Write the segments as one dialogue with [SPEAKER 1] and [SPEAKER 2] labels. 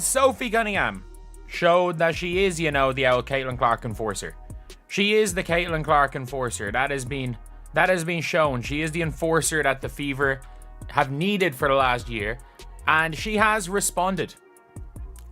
[SPEAKER 1] Sophie Cunningham showed that she is, you know, the old Caitlin Clark enforcer. She is the Caitlin Clark enforcer. That has been shown. She is the enforcer that the Fever have needed for the last year, and she has responded.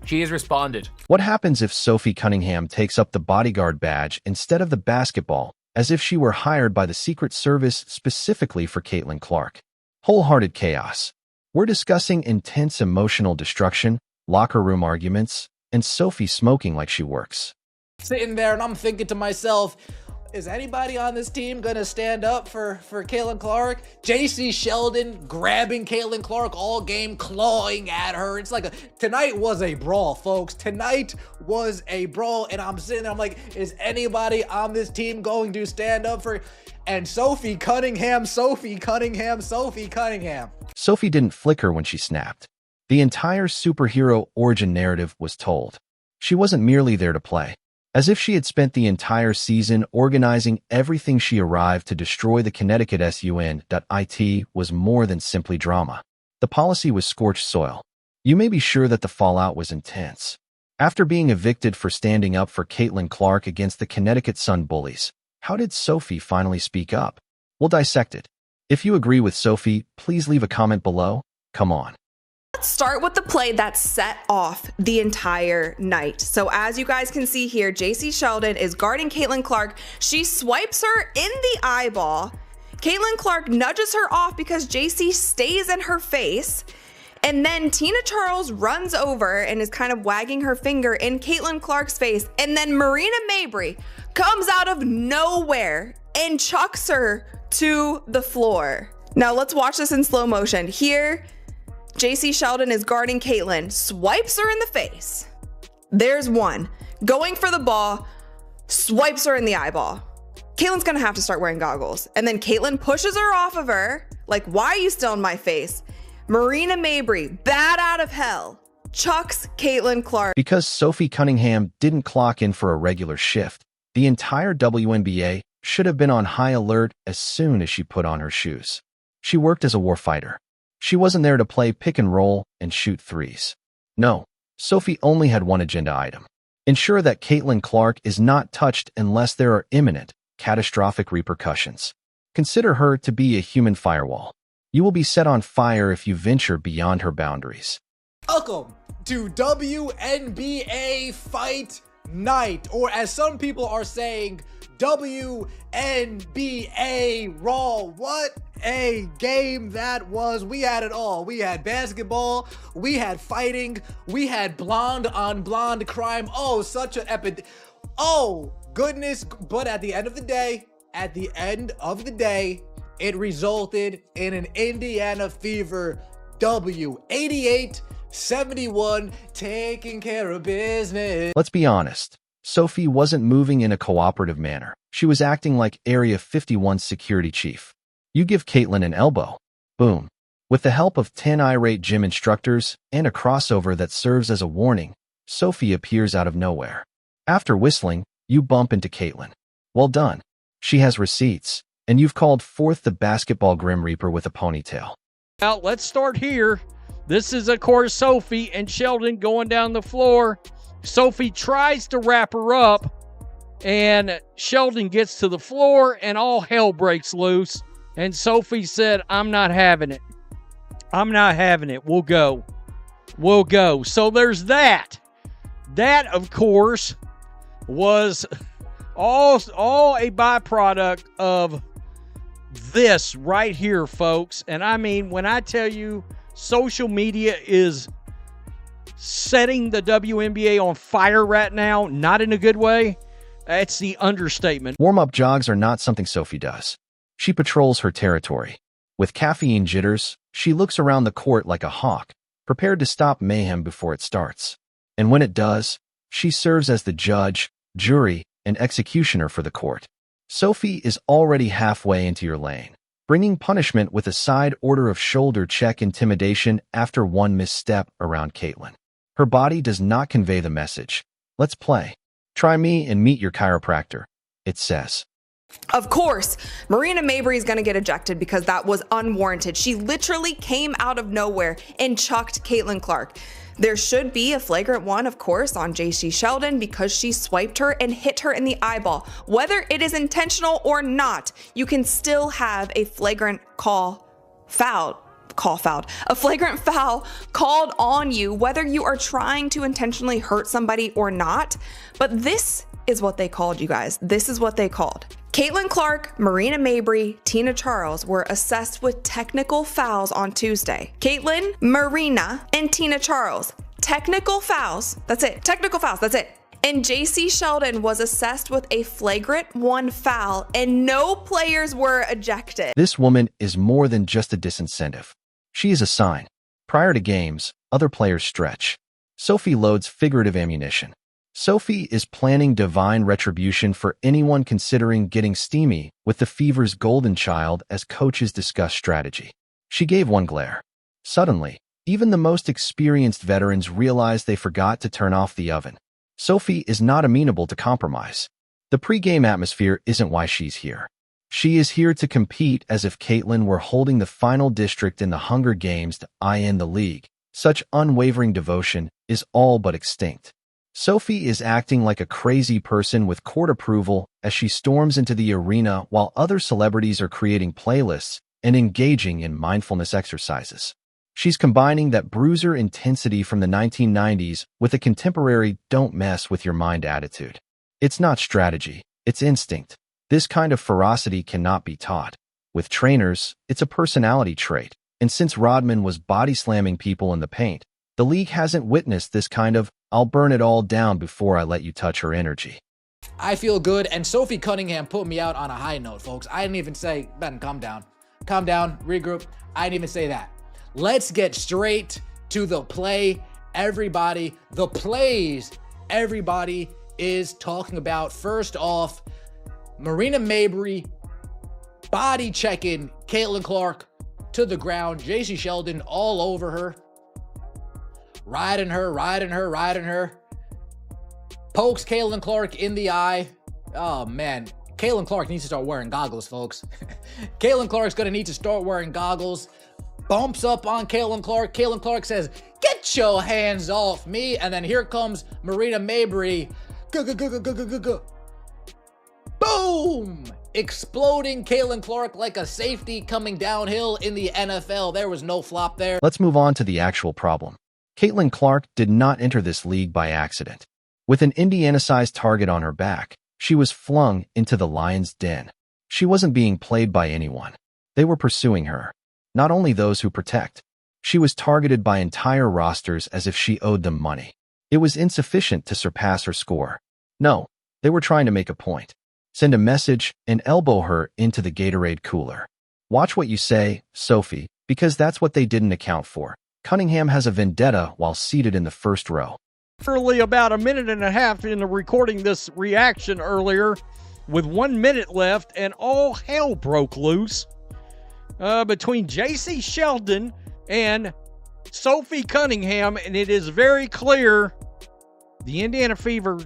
[SPEAKER 1] She has responded.
[SPEAKER 2] What happens if Sophie Cunningham takes up the bodyguard badge instead of the basketball, as if she were hired by the Secret Service specifically for Caitlin Clark? Wholehearted chaos. We're discussing intense emotional destruction, locker room arguments, and Sophie smoking like she works.
[SPEAKER 3] Sitting there and I'm thinking to myself, is anybody on this team gonna stand up for Caitlin Clark? Jacy, Sheldon grabbing Caitlin Clark all game, clawing at her. It's like tonight was a brawl, folks. Tonight was a brawl, and I'm sitting there, I'm like, is anybody on this team going to stand up for? And Sophie Cunningham. Sophie
[SPEAKER 2] Sophie didn't flicker when she snapped. The entire superhero origin narrative was told. She wasn't merely there to play. As if she had spent the entire season organizing everything, she arrived to destroy the Connecticut Sun. It was more than simply drama. The policy was scorched soil. You may be sure that the fallout was intense. After being evicted for standing up for Caitlin Clark against the Connecticut Sun Bullies, how did Sophie finally speak up? We'll dissect it. If you agree with Sophie, please leave a comment below. Come on.
[SPEAKER 4] Let's start with the play that set off the entire night. So as you guys can see here, Jacy Sheldon is guarding Caitlin Clark. She swipes her in the eyeball. Caitlin Clark nudges her off because Jacy stays in her face. And then Tina Charles runs over and is kind of wagging her finger in Caitlin Clark's face. And then Marina Mabrey comes out of nowhere and chucks her to the floor. Now let's watch this in slow motion. Here, Jacy Sheldon is guarding Caitlin, swipes her in the face. There's one. Going for the ball, swipes her in the eyeball. Caitlin's gonna have to start wearing goggles. And then Caitlin pushes her off of her, like, why are you still in my face? Marina Mabrey, bad out of hell, chucks Caitlin Clark.
[SPEAKER 2] Because Sophie Cunningham didn't clock in for a regular shift, the entire WNBA should have been on high alert as soon as she put on her shoes. She worked as a warfighter. She wasn't there to play pick and roll and shoot threes. No, Sophie only had one agenda item. Ensure that Caitlin Clark is not touched unless there are imminent, catastrophic repercussions. Consider her to be a human firewall. You will be set on fire if you venture beyond her boundaries.
[SPEAKER 3] Welcome to WNBA Fight Night, or as some people are saying, WNBA Raw. What a game that was. We had it all. We had basketball, we had fighting, we had blonde on blonde crime. Oh, such an epic. Oh, goodness. But at the end of the day, it resulted in an Indiana Fever W. 88-71, taking care of business.
[SPEAKER 2] Let's be honest. Sophie wasn't moving in a cooperative manner. She was acting like Area 51's security chief. You give Caitlin an elbow. Boom. With the help of 10 irate gym instructors and a crossover that serves as a warning, Sophie appears out of nowhere. After whistling, you bump into Caitlin. Well done. She has receipts, and you've called forth the basketball Grim Reaper with a ponytail.
[SPEAKER 5] Now, let's start here. This is, of course, Sophie and Sheldon going down the floor. Sophie tries to wrap her up, and Sheldon gets to the floor, and all hell breaks loose. And Sophie said, I'm not having it. I'm not having it. We'll go. We'll go. So there's that. That, of course, was all a byproduct of this right here, folks. And I mean, when I tell you social media is setting the WNBA on fire right now, not in a good way, it's the understatement.
[SPEAKER 2] Warm-up jogs are not something Sophie does. She patrols her territory. With caffeine jitters, she looks around the court like a hawk, prepared to stop mayhem before it starts. And when it does, she serves as the judge, jury, and executioner for the court. Sophie is already halfway into your lane, bringing punishment with a side order of shoulder check intimidation after one misstep around Caitlin. Her body does not convey the message. Let's play. Try me and meet your chiropractor, it says.
[SPEAKER 4] Of course, Marina Mabrey is going to get ejected because that was unwarranted. She literally came out of nowhere and chucked Caitlin Clark. There should be a flagrant one, of course, on Jacy Sheldon because she swiped her and hit her in the eyeball. Whether it is intentional or not, you can still have a flagrant a flagrant foul called on you, whether you are trying to intentionally hurt somebody or not. But this is what they called, you guys. This is what they called. Caitlin Clark, Marina Mabrey, Tina Charles were assessed with technical fouls on Tuesday. Caitlin, Marina, and Tina Charles. Technical fouls. That's it. Technical fouls. That's it. And Jacy Sheldon was assessed with a flagrant 1 foul, and no players were ejected.
[SPEAKER 2] This woman is more than just a disincentive. She is a sign. Prior to games, other players stretch. Sophie loads figurative ammunition. Sophie is planning divine retribution for anyone considering getting steamy with the Fever's golden child as coaches discuss strategy. She gave one glare. Suddenly, even the most experienced veterans realized they forgot to turn off the oven. Sophie is not amenable to compromise. The pre-game atmosphere isn't why she's here. She is here to compete as if Caitlin were holding the final district in the Hunger Games to end the league. Such unwavering devotion is all but extinct. Sophie is acting like a crazy person with court approval as she storms into the arena while other celebrities are creating playlists and engaging in mindfulness exercises. She's combining that bruiser intensity from the 1990s with a contemporary don't mess with your mind attitude. It's not strategy, it's instinct. This kind of ferocity cannot be taught. With trainers, it's a personality trait. And since Rodman was body slamming people in the paint, the league hasn't witnessed this kind of I'll burn it all down before I let you touch her energy.
[SPEAKER 3] I feel good, and Sophie Cunningham put me out on a high note, folks. I didn't even say, Ben, calm down. Calm down, regroup. I didn't even say that. Let's get straight to the play. Everybody, the plays everybody is talking about. First off, Marina Mabrey body checking Caitlin Clark to the ground. Jacy Sheldon all over her. Riding her. Pokes Caitlin Clark in the eye. Oh, man. Caitlin Clark needs to start wearing goggles, folks. Caitlin Clark's going to need to start wearing goggles. Bumps up on Caitlin Clark. Caitlin Clark says, "Get your hands off me." And then here comes Marina Mabrey. Boom! Exploding Caitlin Clark like a safety coming downhill in the NFL. There was no flop there.
[SPEAKER 2] Let's move on to the actual problem. Caitlin Clark did not enter this league by accident. With an Indiana-sized target on her back, she was flung into the lion's den. She wasn't being played by anyone. They were pursuing her. Not only those who protect. She was targeted by entire rosters as if she owed them money. It was insufficient to surpass her score. No, they were trying to make a point. Send a message and elbow her into the Gatorade cooler. Watch what you say, Sophie, because that's what they didn't account for. Cunningham has a vendetta while seated in the first row.
[SPEAKER 5] Literally about a minute and a half into recording this reaction earlier, with 1 minute left, and all hell broke loose between Jacy Sheldon and Sophie Cunningham, and it is very clear the Indiana Fever,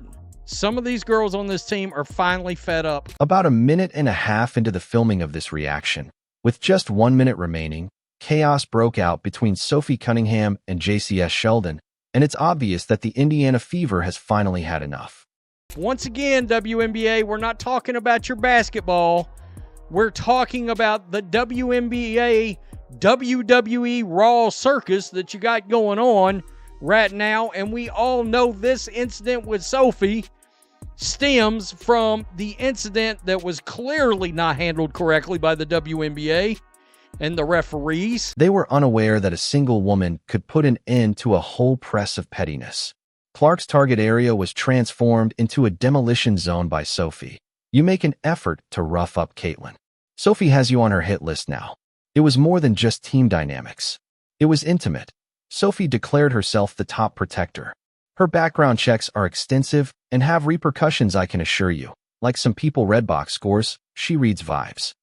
[SPEAKER 5] some of these girls on this team are finally fed up.
[SPEAKER 2] About a minute and a half into the filming of this reaction, with just 1 minute remaining, chaos broke out between Sophie Cunningham and Jacy Sheldon, and it's obvious that the Indiana Fever has finally had enough.
[SPEAKER 5] Once again, WNBA, we're not talking about your basketball. We're talking about the WNBA WWE Raw circus that you got going on right now, and we all know this incident with Sophie stems from the incident that was clearly not handled correctly by the WNBA and the referees.
[SPEAKER 2] They were unaware that a single woman could put an end to a whole press of pettiness. Clark's target area was transformed into a demolition zone by Sophie. You make an effort to rough up Caitlin. Sophie has you on her hit list now. It was more than just team dynamics. It was intimate. Sophie declared herself the top protector. Her background checks are extensive and have repercussions, I can assure you. Like some people Redbox scores, she reads vibes.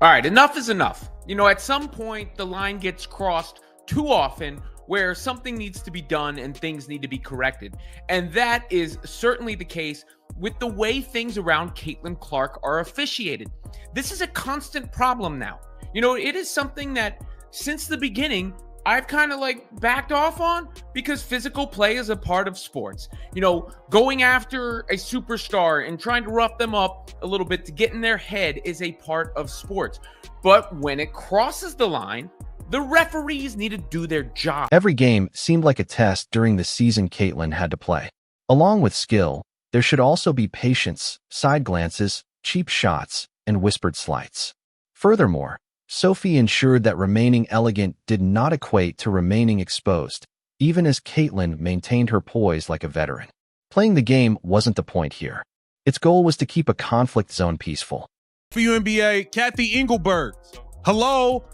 [SPEAKER 6] All right, enough is enough. At some point, the line gets crossed too often where something needs to be done and things need to be corrected. And that is certainly the case with the way things around Caitlin Clark are officiated. This is a constant problem now. It is something that since the beginning I've kind of like backed off on, because physical play is a part of sports. You know, going after a superstar and trying to rough them up a little bit to get in their head is a part of sports. But when it crosses the line, the referees need to do their job.
[SPEAKER 2] Every game seemed like a test during the season Caitlyn had to play. Along with skill, there should also be patience, side glances, cheap shots, and whispered slights. Furthermore, Sophie ensured that remaining elegant did not equate to remaining exposed, even as Caitlyn maintained her poise like a veteran. Playing the game wasn't the point here. Its goal was to keep a conflict zone peaceful.
[SPEAKER 7] WNBA, Kathy Engelberg. Hello,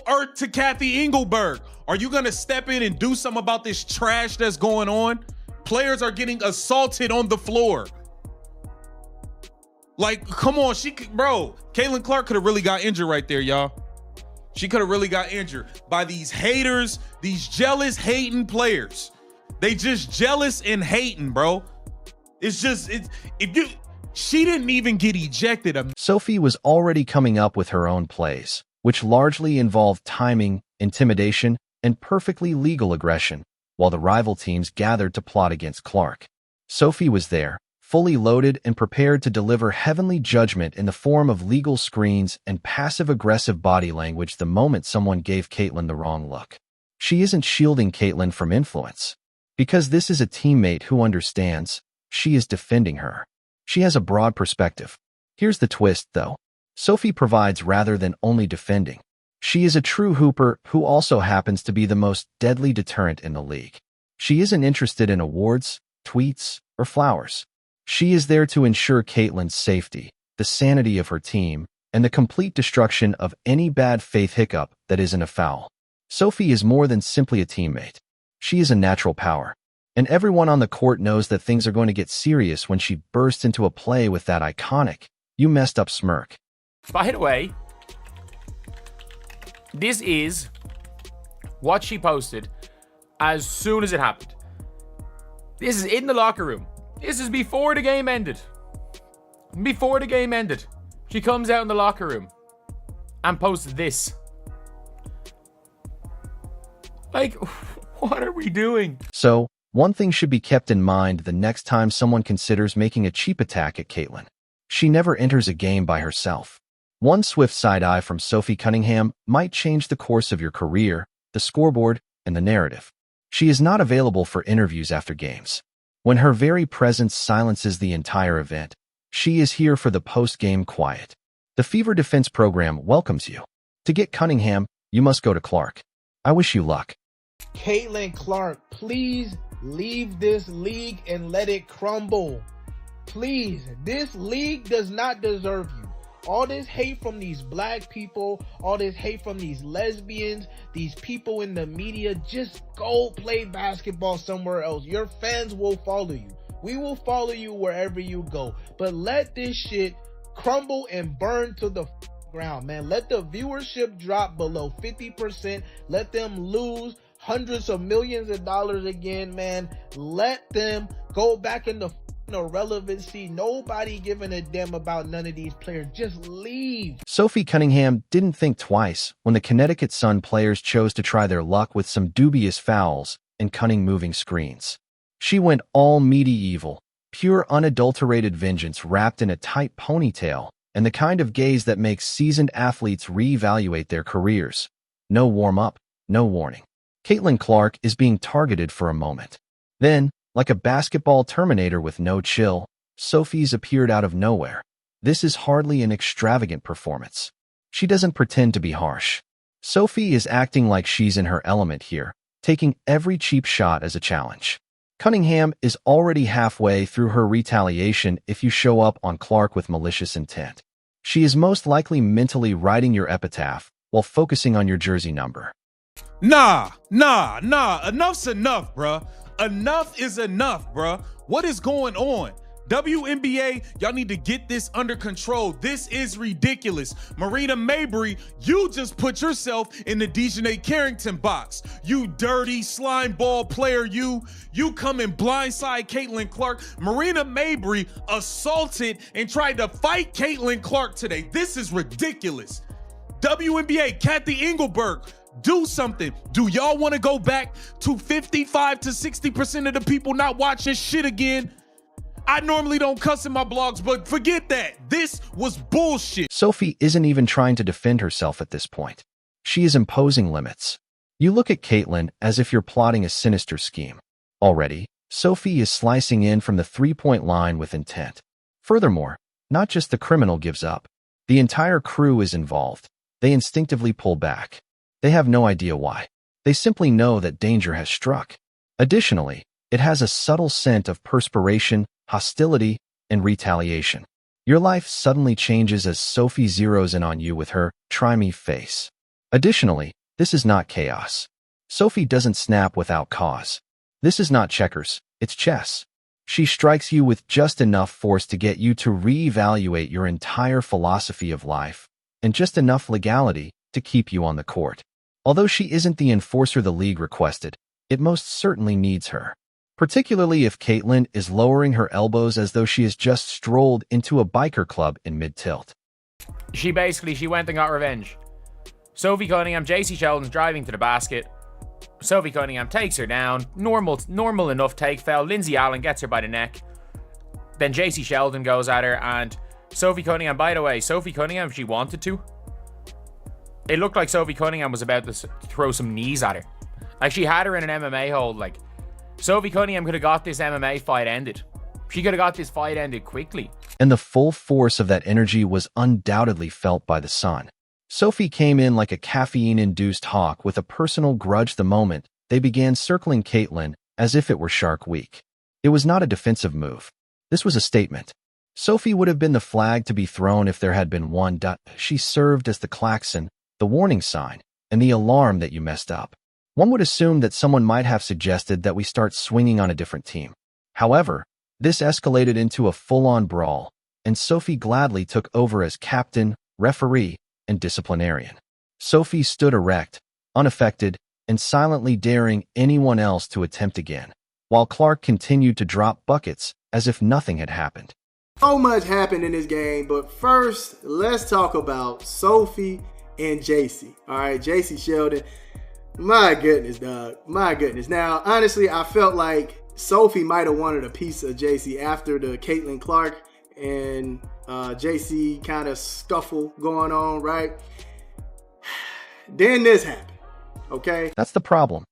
[SPEAKER 7] Earth to Kathy Engelberg. Are you going to step in and do something about this trash that's going on? Players are getting assaulted on the floor. Like, come on, bro, Caitlin Clark could have really got injured right there, y'all. She could have really got injured by these haters, these jealous, hating players. They just jealous and hating, bro. She didn't even get ejected.
[SPEAKER 2] Sophie was already coming up with her own plays, which largely involved timing, intimidation, and perfectly legal aggression, while the rival teams gathered to plot against Clark. Sophie was there, fully loaded and prepared to deliver heavenly judgment in the form of legal screens and passive-aggressive body language the moment someone gave Caitlyn the wrong look. She isn't shielding Caitlyn from influence. Because this is a teammate who understands, she is defending her. She has a broad perspective. Here's the twist, though. Sophie provides rather than only defending. She is a true hooper who also happens to be the most deadly deterrent in the league. She isn't interested in awards, tweets, or flowers. She is there to ensure Caitlyn's safety, the sanity of her team, and the complete destruction of any bad faith hiccup that isn't a foul. Sophie is more than simply a teammate. She is a natural power. And everyone on the court knows that things are going to get serious when she bursts into a play with that iconic, "you messed up" smirk.
[SPEAKER 1] By the way, this is what she posted as soon as it happened. This is in the locker room. This is before the game ended. Before the game ended, she comes out in the locker room and posts this. Like, what are we doing?
[SPEAKER 2] So, one thing should be kept in mind the next time someone considers making a cheap attack at Caitlyn. She never enters a game by herself. One swift side-eye from Sophie Cunningham might change the course of your career, the scoreboard, and the narrative. She is not available for interviews after games. When her very presence silences the entire event, she is here for the post-game quiet. The Fever Defense Program welcomes you. To get Cunningham, you must go to Clark. I wish you luck.
[SPEAKER 8] Caitlin Clark, please leave this league and let it crumble. Please, this league does not deserve you. All this hate from these black people, all this hate from these lesbians, these people in the media, just go play basketball somewhere else. Your fans will follow you. We will follow you wherever you go. But let this shit crumble and burn to the ground, man. Let the viewership drop below 50%. Let them lose hundreds of millions of dollars again, man. Let them go back into irrelevancy. Nobody giving a damn about none of these players. Just leave.
[SPEAKER 2] Sophie Cunningham didn't think twice when the Connecticut Sun players chose to try their luck with some dubious fouls and cunning moving screens. She went all medieval, pure unadulterated vengeance wrapped in a tight ponytail, and the kind of gaze that makes seasoned athletes reevaluate their careers. No warm-up, no warning. Caitlin Clark is being targeted for a moment. Then, like a basketball terminator with no chill, Sophie's appeared out of nowhere. This is hardly an extravagant performance. She doesn't pretend to be harsh. Sophie is acting like she's in her element here, taking every cheap shot as a challenge. Cunningham is already halfway through her retaliation if you show up on Clark with malicious intent. She is most likely mentally writing your epitaph while focusing on your jersey number.
[SPEAKER 7] Nah. Enough's enough, bruh. Enough is enough, bruh. What is going on? WNBA, y'all need to get this under control. This is ridiculous. Marina Mabrey, you just put yourself in the Dejanay Carrington box. You dirty slime ball player, you come and blindside Caitlin Clark. Marina Mabrey assaulted and tried to fight Caitlin Clark today. This is ridiculous. WNBA, Kathy Engelberg, Do something. Do y'all want to go back to 55 to 60% of the people not watching shit again? I normally don't cuss in my blogs, but forget that. This was bullshit.
[SPEAKER 2] Sophie isn't even trying to defend herself at this point. She is imposing limits. You look at Caitlyn as if you're plotting a sinister scheme. Already, Sophie is slicing in from the three-point line with intent. Furthermore, not just the criminal gives up. The entire crew is involved. They instinctively pull back. They have no idea why. They simply know that danger has struck. Additionally, it has a subtle scent of perspiration, hostility, and retaliation. Your life suddenly changes as Sophie zeroes in on you with her "try me" face. Additionally, this is not chaos. Sophie doesn't snap without cause. This is not checkers, it's chess. She strikes you with just enough force to get you to reevaluate your entire philosophy of life, and just enough legality to keep you on the court. Although she isn't the enforcer the league requested, it most certainly needs her. Particularly if Caitlyn is lowering her elbows as though she has just strolled into a biker club in mid-tilt.
[SPEAKER 1] She went and got revenge. Sophie Cunningham, Jacy Sheldon's driving to the basket. Sophie Cunningham takes her down. Normal enough take foul. Lindsay Allen gets her by the neck. Then Jacy Sheldon goes at her, and Sophie Cunningham, by the way, Sophie Cunningham, if she wanted to, it looked like Sophie Cunningham was about to throw some knees at her. Like, she had her in an MMA hold. Like, Sophie Cunningham could have got this MMA fight ended. She could have got this fight ended quickly.
[SPEAKER 2] And the full force of that energy was undoubtedly felt by the Sun. Sophie came in like a caffeine-induced hawk with a personal grudge the moment they began circling Caitlyn as if it were Shark Week. It was not a defensive move. This was a statement. Sophie would have been the flag to be thrown if there had been one. She served as the klaxon, the warning sign, and the alarm that you messed up. One would assume that someone might have suggested that we start swinging on a different team. However, this escalated into a full-on brawl, and Sophie gladly took over as captain, referee, and disciplinarian. Sophie stood erect, unaffected, and silently daring anyone else to attempt again, while Clark continued to drop buckets as if nothing had happened.
[SPEAKER 9] So much happened in this game, but first, let's talk about Sophie and Jacy. All right, Jacy Sheldon. My goodness, dog. My goodness. Now, honestly, I felt like Sophie might have wanted a piece of Jacy after the Caitlin Clark and Jacy kind of scuffle going on, right? Then this happened, okay?
[SPEAKER 2] That's the problem.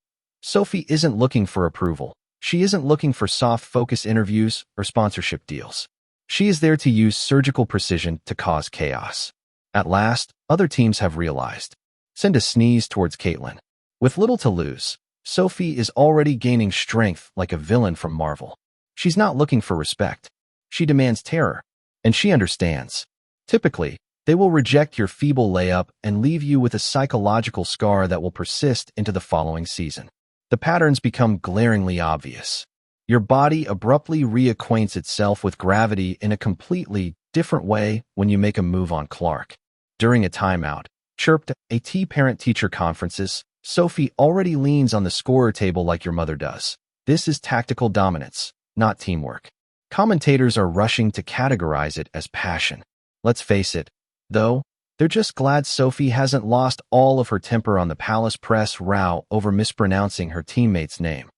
[SPEAKER 2] Sophie isn't looking for approval. She isn't looking for soft focus interviews or sponsorship deals. She is there to use surgical precision to cause chaos. At last, other teams have realized. Send a sneeze towards Caitlyn. With little to lose, Sophie is already gaining strength like a villain from Marvel. She's not looking for respect. She demands terror. And she understands. Typically, they will reject your feeble layup and leave you with a psychological scar that will persist into the following season. The patterns become glaringly obvious. Your body abruptly reacquaints itself with gravity in a completely different way when you make a move on Clark. During a timeout, chirped at parent-teacher conferences, Sophie already leans on the scorer table like your mother does. This is tactical dominance, not teamwork. Commentators are rushing to categorize it as passion. Let's face it, though, they're just glad Sophie hasn't lost all of her temper on the Palace press row over mispronouncing her teammate's name.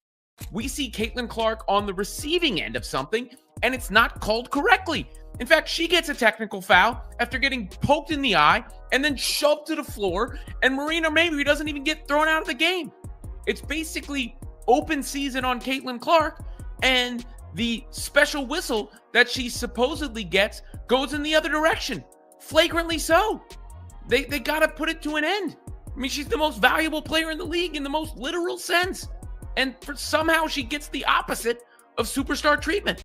[SPEAKER 6] We see Caitlin Clark on the receiving end of something, and it's not called correctly. In fact, she gets a technical foul after getting poked in the eye and then shoved to the floor, and Marina Mabrey doesn't even get thrown out of the game. It's basically open season on Caitlin Clark, and the special whistle that she supposedly gets goes in the other direction. Flagrantly so. They got to put it to an end. I mean, she's the most valuable player in the league in the most literal sense. And somehow she gets the opposite of superstar treatment.